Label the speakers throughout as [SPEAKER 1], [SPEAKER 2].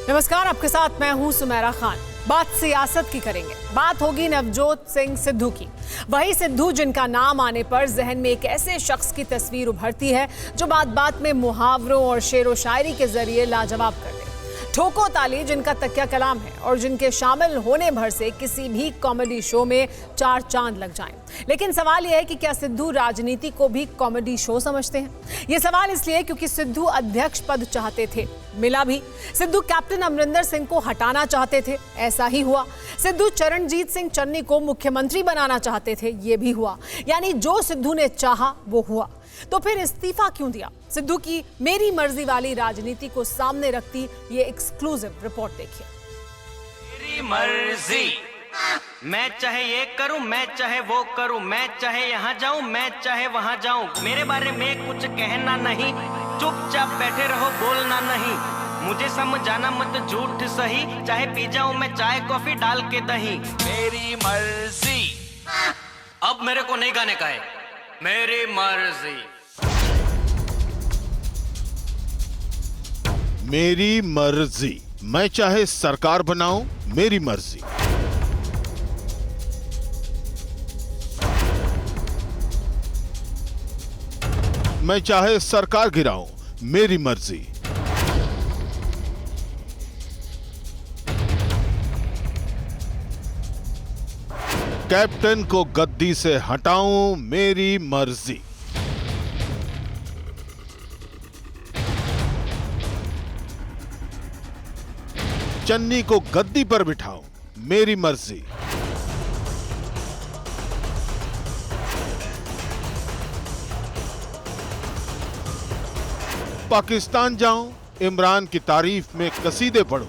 [SPEAKER 1] नमस्कार, आपके साथ मैं हूं सुमेरा खान। बात सियासत की करेंगे। बात होगी नवजोत सिंह सिद्धू की। वही सिद्धू जिनका नाम आने पर जहन में एक ऐसे शख्स की तस्वीर उभरती है जो बात बात में मुहावरों और शेरो शायरी के जरिए लाजवाब कर दे। ठोको ताली जिनका तकिया कलाम है और जिनके शामिल होने भर से किसी भी कॉमेडी शो में 4 चांद लग जाएं। लेकिन सवाल यह है कि क्या सिद्धू राजनीति को भी कॉमेडी शो समझते हैं? ये सवाल इसलिए क्योंकि सिद्धू अध्यक्ष पद चाहते थे, मिला भी। सिद्धू कैप्टन अमरिंदर सिंह को हटाना चाहते थे, ऐसा ही हुआ। सिद्धू चरणजीत सिंह चन्नी को मुख्यमंत्री बनाना चाहते थे, ये भी हुआ। यानी जो सिद्धू ने चाहा वो हुआ। तो फिर इस्तीफा क्यों दिया? सिद्धू की मेरी मर्जी वाली राजनीति को सामने रखती ये एक्सक्लूसिव रिपोर्ट देखिए।
[SPEAKER 2] मेरी मर्जी, मैं चाहे ये करूं, मैं चाहे वो करूं, मैं चाहे यहाँ जाऊं, मैं चाहे वहां जाऊं। मेरे बारे में कुछ कहना नहीं, चुपचाप बैठे रहो, बोलना नहीं। मुझे समझाना मत झूठ सही, चाहे पी जाऊं मैं चाय कॉफी डाल के दही। मेरी मर्जी, अब मेरे को नहीं गाने का है। मेरी मर्जी,
[SPEAKER 3] मेरी मर्जी, मैं चाहे सरकार बनाऊं, मेरी मर्जी। मैं चाहे सरकार गिराऊं, मेरी मर्जी। कैप्टन को गद्दी से हटाऊं, मेरी मर्जी। चन्नी को गद्दी पर बिठाऊं, मेरी मर्जी। पाकिस्तान जाऊं, इमरान की तारीफ में कसीदे पढ़ूं।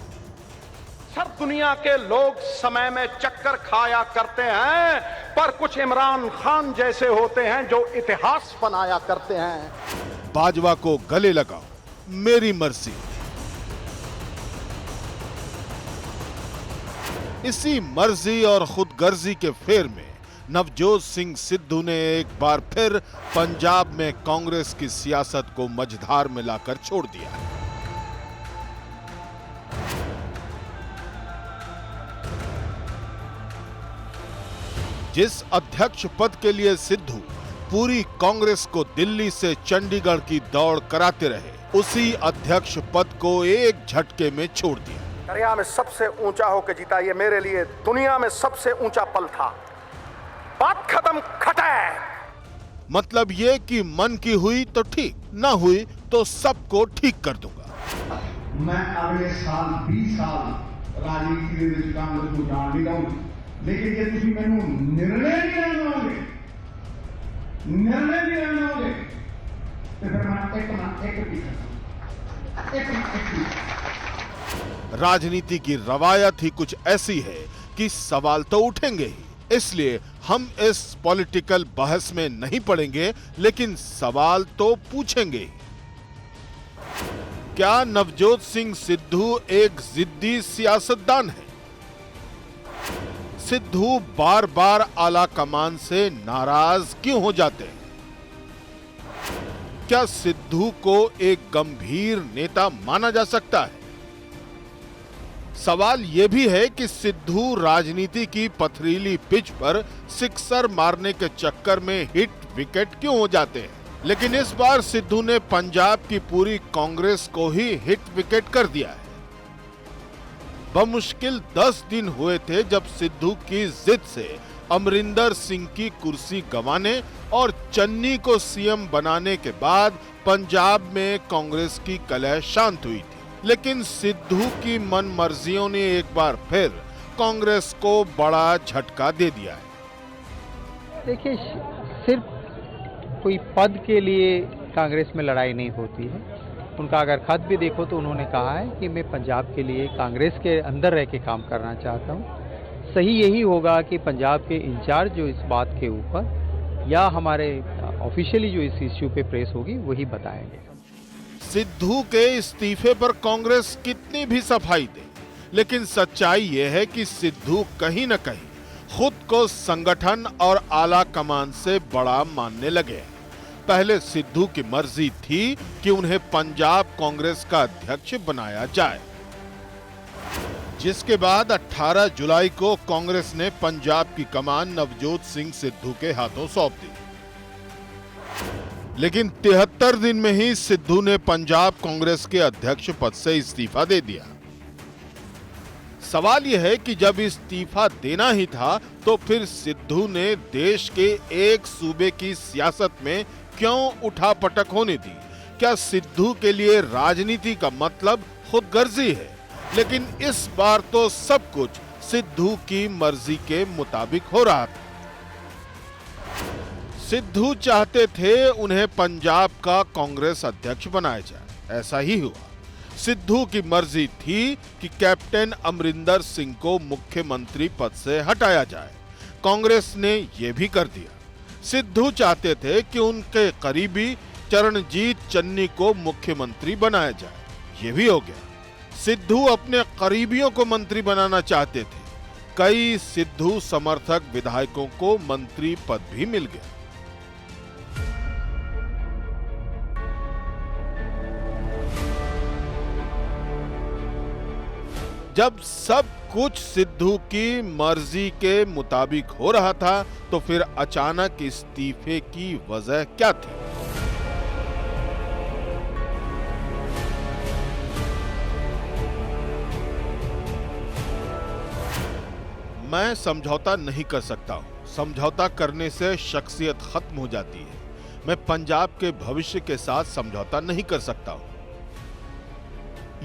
[SPEAKER 4] सब दुनिया के लोग समय में चक्कर खाया करते हैं, पर कुछ इमरान खान जैसे होते हैं जो इतिहास बनाया करते हैं।
[SPEAKER 3] बाजवा को गले लगाओ, मेरी मर्जी। इसी मर्जी और खुदगर्जी के फेर में नवजोत सिंह सिद्धू ने एक बार फिर पंजाब में कांग्रेस की सियासत को मझधार में लाकर छोड़ दिया है। जिस अध्यक्ष पद के लिए सिद्धू पूरी कांग्रेस को दिल्ली से चंडीगढ़ की दौड़ कराते रहे, उसी अध्यक्ष पद को एक झटके में छोड़ दिया।
[SPEAKER 4] दरिया में सबसे ऊंचा होकर जीता, ये मेरे लिए दुनिया में सबसे ऊंचा पल था। बात खत्म, खटैक।
[SPEAKER 3] मतलब ये कि मन की हुई तो ठीक, ना हुई तो सबको ठीक कर दूंगा।
[SPEAKER 5] मैं अगले साल 20 साल राजनीति में कांग्रेस को जान भी दूंगा, लेकिन ये तुम मैनू निर्णय नहीं लेना होगे, निर्णय नहीं लेना होगे, तो फिर मैं एक
[SPEAKER 3] राजनीति की रवायत ही कुछ ऐसी है कि सवाल तो उठेंगे ही। इसलिए हम इस पॉलिटिकल बहस में नहीं पड़ेंगे, लेकिन सवाल तो पूछेंगे ही। क्या नवजोत सिंह सिद्धू एक जिद्दी सियासतदान है? सिद्धू बार बार आला कमान से नाराज क्यों हो जाते हैं? क्या सिद्धू को एक गंभीर नेता माना जा सकता है? सवाल यह भी है कि सिद्धू राजनीति की पथरीली पिच पर सिक्सर मारने के चक्कर में हिट विकेट क्यों हो जाते हैं? लेकिन इस बार सिद्धू ने पंजाब की पूरी कांग्रेस को ही हिट विकेट कर दिया है। बमुश्किल 10 दिन हुए थे जब सिद्धू की जिद से अमरिंदर सिंह की कुर्सी गंवाने और चन्नी को सीएम बनाने के बाद पंजाब में कांग्रेस की कलह शांत हुई थी। लेकिन सिद्धू की मन मर्जियों ने एक बार फिर कांग्रेस को बड़ा झटका दे दिया है।
[SPEAKER 6] देखिए, सिर्फ कोई पद के लिए कांग्रेस में लड़ाई नहीं होती है। उनका अगर खत भी देखो तो उन्होंने कहा है कि मैं पंजाब के लिए कांग्रेस के अंदर रह के काम करना चाहता हूँ। सही यही होगा कि पंजाब के इंचार्ज जो इस बात के ऊपर या हमारे ऑफिशियली जो इस इश्यू पे प्रेस होगी वही बताएंगे।
[SPEAKER 3] सिद्धू के इस्तीफे पर कांग्रेस कितनी भी सफाई दे, लेकिन सच्चाई यह है कि सिद्धू कहीं न कहीं खुद को संगठन और आला कमान से बड़ा मानने लगे। पहले सिद्धू की मर्जी थी कि उन्हें पंजाब कांग्रेस का अध्यक्ष बनाया जाए। जिसके बाद 18 जुलाई को कांग्रेस ने पंजाब की कमान नवजोत सिंह सिद्धू के हाथों सौंप दी। लेकिन 73 दिन में ही सिद्धू ने पंजाब कांग्रेस के अध्यक्ष पद से इस्तीफा दे दिया। सवाल यह है कि जब इस्तीफा देना ही था तो फिर सिद्धू ने देश के एक सूबे की सियासत में क्यों उठापटक होने दी? क्या सिद्धू के लिए राजनीति का मतलब खुदगर्जी है? लेकिन इस बार तो सब कुछ सिद्धू की मर्जी के मुताबिक हो रहा था। सिद्धू चाहते थे उन्हें पंजाब का कांग्रेस अध्यक्ष बनाया जाए। ऐसा ही हुआ। सिद्धू की मर्जी थी कि कैप्टन अमरिंदर सिंह को मुख्यमंत्री पद से हटाया जाए। कांग्रेस ने यह भी कर दिया। सिद्धू चाहते थे कि उनके करीबी चरणजीत चन्नी को मुख्यमंत्री बनाया जाए। यह भी हो गया। सिद्धू अपने करीबियों को मंत्री बनाना चाहते थे। कई सिद्धू समर्थक विधायकों को मंत्री पद भी मिल गया। जब सब कुछ सिद्धू की मर्जी के मुताबिक हो रहा था तो फिर अचानक इस्तीफे की वजह क्या थी? मैं समझौता नहीं कर सकता हूं। समझौता करने से शख्सियत खत्म हो जाती है। मैं पंजाब के भविष्य के साथ समझौता नहीं कर सकता हूं।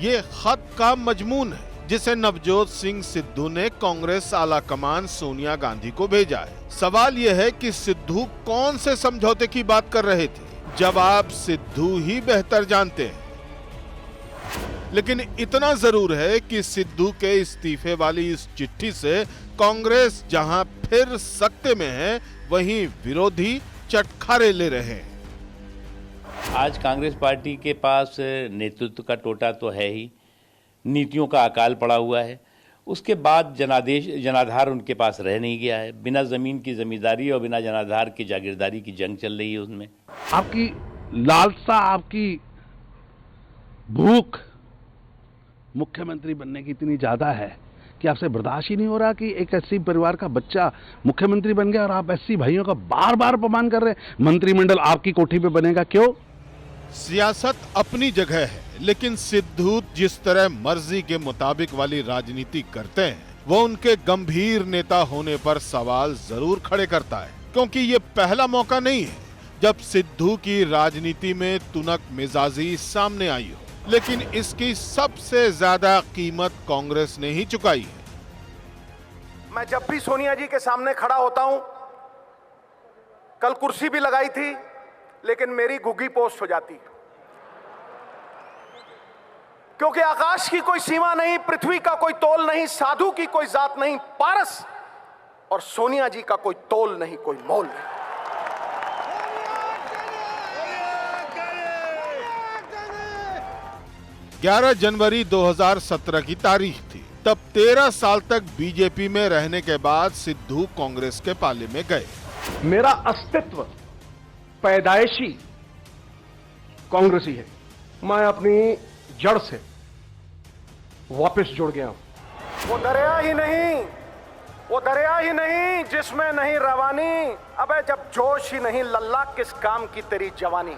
[SPEAKER 3] यह खत का मजमून है जिसे नवजोत सिंह सिद्धू ने कांग्रेस आलाकमान सोनिया गांधी को भेजा है। सवाल यह है कि सिद्धू कौन से समझौते की बात कर रहे थे? जवाब सिद्धू ही बेहतर जानते हैं। लेकिन इतना जरूर है कि सिद्धू के इस्तीफे वाली इस चिट्ठी से कांग्रेस जहां फिर सत्ते में है, वहीं विरोधी चटखारे ले रहे हैं।
[SPEAKER 7] आज कांग्रेस पार्टी के पास नेतृत्व का टोटा तो है ही, नीतियों का अकाल पड़ा हुआ है। उसके बाद जनाधार उनके पास रह नहीं गया है। बिना जमीन की जमींदारी और बिना जनाधार की जागीरदारी की जंग चल रही है। उसमें
[SPEAKER 8] आपकी लालसा, आपकी भूख मुख्यमंत्री बनने की इतनी ज्यादा है कि आपसे बर्दाश्त ही नहीं हो रहा कि एक एससी परिवार का बच्चा मुख्यमंत्री बन गया और आप एससी भाइयों का बार बार अपमान कर रहे हैं। मंत्रिमंडल आपकी कोठी पे बनेगा, क्यों?
[SPEAKER 3] सियासत अपनी जगह है, लेकिन सिद्धू जिस तरह मर्जी के मुताबिक वाली राजनीति करते हैं वो उनके गंभीर नेता होने पर सवाल जरूर खड़े करता है। क्योंकि ये पहला मौका नहीं है जब सिद्धू की राजनीति में तुनक मिजाजी सामने आई हो, लेकिन इसकी सबसे ज्यादा कीमत कांग्रेस ने ही चुकाई है।
[SPEAKER 4] मैं जब भी सोनिया जी के सामने खड़ा होता हूं, कल कुर्सी भी लगाई थी लेकिन मेरी घुग्गी पोस्ट हो जाती, क्योंकि आकाश की कोई सीमा नहीं, पृथ्वी का कोई तोल नहीं, साधु की कोई जात नहीं, पारस और सोनिया जी का कोई तोल नहीं, कोई मोल नहीं।
[SPEAKER 3] 11 जनवरी 2017 की तारीख थी। तब 13 साल तक बीजेपी में रहने के बाद सिद्धू कांग्रेस के पाले में गए।
[SPEAKER 4] मेरा अस्तित्व पैदाइशी कांग्रेसी है। मैं अपनी जड़ से वापस जुड़ गया हूं। वो दरिया ही नहीं जिसमें नहीं रवानी। अबे जब जोश ही नहीं लल्ला, किस काम की तेरी जवानी।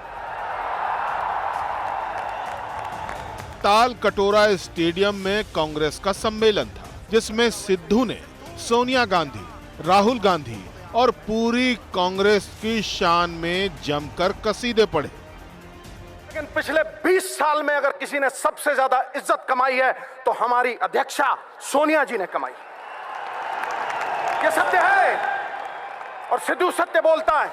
[SPEAKER 3] ताल कटोरा स्टेडियम में कांग्रेस का सम्मेलन था, जिसमें सिद्धू ने सोनिया गांधी, राहुल गांधी और पूरी कांग्रेस की शान में जमकर कसीदे पढ़े।
[SPEAKER 4] लेकिन पिछले 20 साल में अगर किसी ने सबसे ज्यादा इज्जत कमाई है तो हमारी अध्यक्षा सोनिया जी ने कमाई। ये सत्य है और सिद्धू सत्य बोलता है।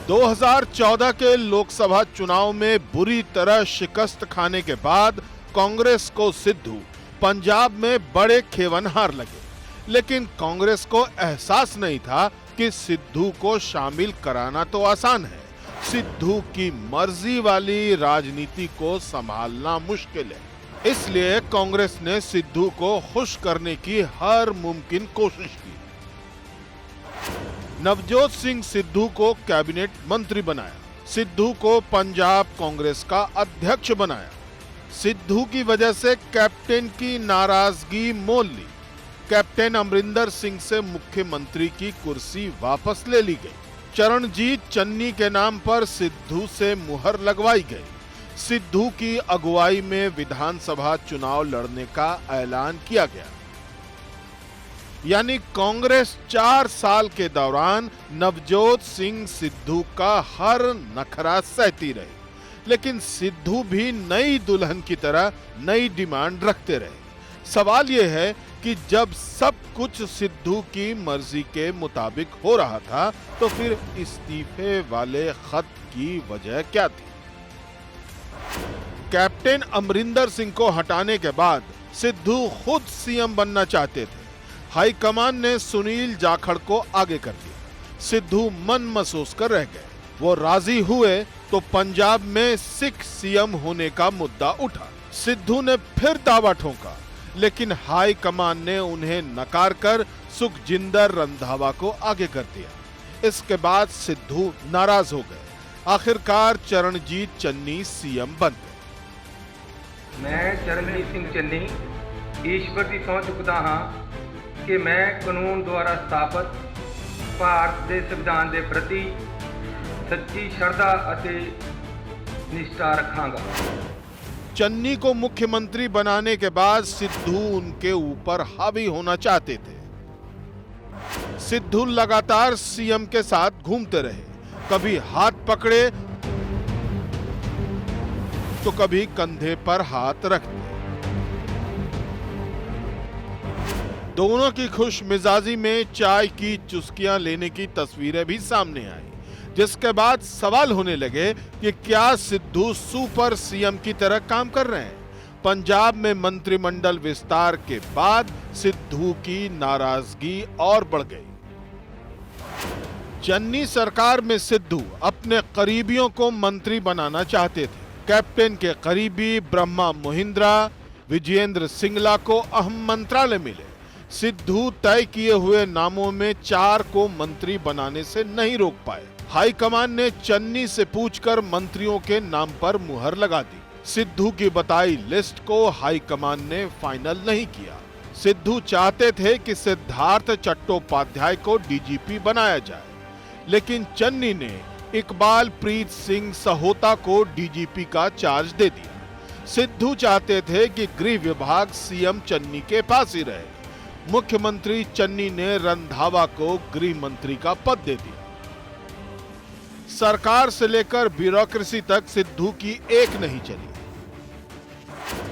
[SPEAKER 3] 2014 के लोकसभा चुनाव में बुरी तरह शिकस्त खाने के बाद कांग्रेस को सिद्धू पंजाब में बड़े खेवनहार लगे, लेकिन कांग्रेस को एहसास नहीं था कि सिद्धू को शामिल कराना तो आसान है, सिद्धू की मर्जी वाली राजनीति को संभालना मुश्किल है। इसलिए कांग्रेस ने सिद्धू को खुश करने की हर मुमकिन कोशिश की। नवजोत सिंह सिद्धू को कैबिनेट मंत्री बनाया, सिद्धू को पंजाब कांग्रेस का अध्यक्ष बनाया। सिद्धू की वजह से कैप्टन की नाराजगी मोल ली। कैप्टन अमरिंदर सिंह से मुख्यमंत्री की कुर्सी वापस ले ली गई। चरणजीत चन्नी के नाम पर सिद्धू से मुहर लगवाई गई। सिद्धू की अगुवाई में विधानसभा चुनाव लड़ने का ऐलान किया गया। यानी कांग्रेस 4 साल के दौरान नवजोत सिंह सिद्धू का हर नखरा सहती रही, लेकिन सिद्धू भी नई दुल्हन की तरह नई डिमांड रखते रहे। सवाल यह है कि जब सब कुछ सिद्धू की मर्जी के मुताबिक हो रहा था, तो फिर इस्तीफे वाले खत की वजह क्या थी? कैप्टन अमरिंदर सिंह को हटाने के बाद सिद्धू खुद सीएम बनना चाहते थे। हाईकमान ने सुनील जाखड़ को आगे कर दिया। सिद्धू मन महसूस कर रह गए। वो राजी हुए तो पंजाब में सिख सीएम होने का मुद्दा उठा। सिद्धू ने फिर दावा ठोका, लेकिन हाईकमान ने उन्हें नकार कर सुखजिंदर रंधावा को आगे कर दिया। इसके बाद सिद्धू नाराज हो गए। आखिरकार चरणजीत चन्नी सीएम बन गए।
[SPEAKER 9] मैं चरणजीत सिंह चन्नी ईश्वर की सਹੁੰ चुकता हाँ कि मैं कानून द्वारा स्थापित ਭਾਰਤ ਦੇ ਸੰਵਿਧਾਨ ਦੇ ਪ੍ਰਤੀ सच्ची श्रद्धा ਅਤੇ निष्ठा रखांगा।
[SPEAKER 3] चन्नी को मुख्यमंत्री बनाने के बाद सिद्धू उनके ऊपर हावी होना चाहते थे। सिद्धू लगातार सीएम के साथ घूमते रहे, कभी हाथ पकड़े तो कभी कंधे पर हाथ रखते। दोनों की खुश मिजाजी में चाय की चुस्कियां लेने की तस्वीरें भी सामने आई, जिसके बाद सवाल होने लगे कि क्या सिद्धू सुपर सीएम की तरह काम कर रहे हैं। पंजाब में मंत्रिमंडल विस्तार के बाद सिद्धू की नाराजगी और बढ़ गई। चन्नी सरकार में सिद्धू अपने करीबियों को मंत्री बनाना चाहते थे। कैप्टन के करीबी ब्रह्मा मोहिंद्रा, विजयेंद्र सिंगला को अहम मंत्रालय मिले। सिद्धू तय किए हुए नामों में 4 को मंत्री बनाने से नहीं रोक पाए। हाईकमान ने चन्नी से पूछकर मंत्रियों के नाम पर मुहर लगा दी। सिद्धू की बताई लिस्ट को हाईकमान ने फाइनल नहीं किया। सिद्धू चाहते थे कि सिद्धार्थ चट्टोपाध्याय को डीजीपी बनाया जाए, लेकिन चन्नी ने इकबाल प्रीत सिंह सहोता को डीजीपी का चार्ज दे दिया। सिद्धू चाहते थे कि गृह विभाग सीएम चन्नी के पास ही रहे। मुख्यमंत्री चन्नी ने रंधावा को गृह मंत्री का पद दे दिया। सरकार से लेकर ब्यूरोक्रेसी तक सिद्धू की एक नहीं चली।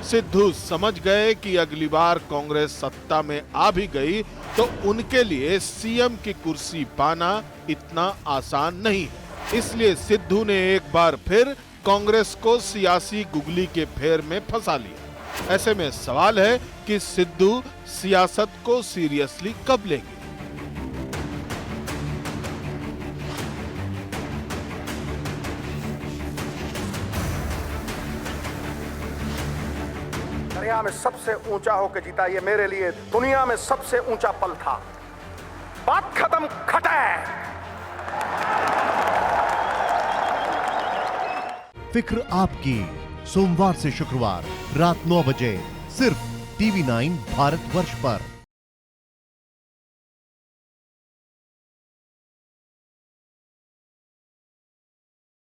[SPEAKER 3] सिद्धू समझ गए कि अगली बार कांग्रेस सत्ता में आ भी गई तो उनके लिए सीएम की कुर्सी पाना इतना आसान नहीं है। इसलिए सिद्धू ने एक बार फिर कांग्रेस को सियासी गुगली के फेर में फंसा लिया। ऐसे में सवाल है कि सिद्धू सियासत को सीरियसली कब लेंगे।
[SPEAKER 4] दुनिया में सबसे ऊंचा होकर जीता, ये मेरे लिए दुनिया में सबसे ऊंचा पल था। बात खत्म, खटै।
[SPEAKER 10] फिक्र आपकी, सोमवार से शुक्रवार रात 9 बजे सिर्फ TV9 भारतवर्ष पर।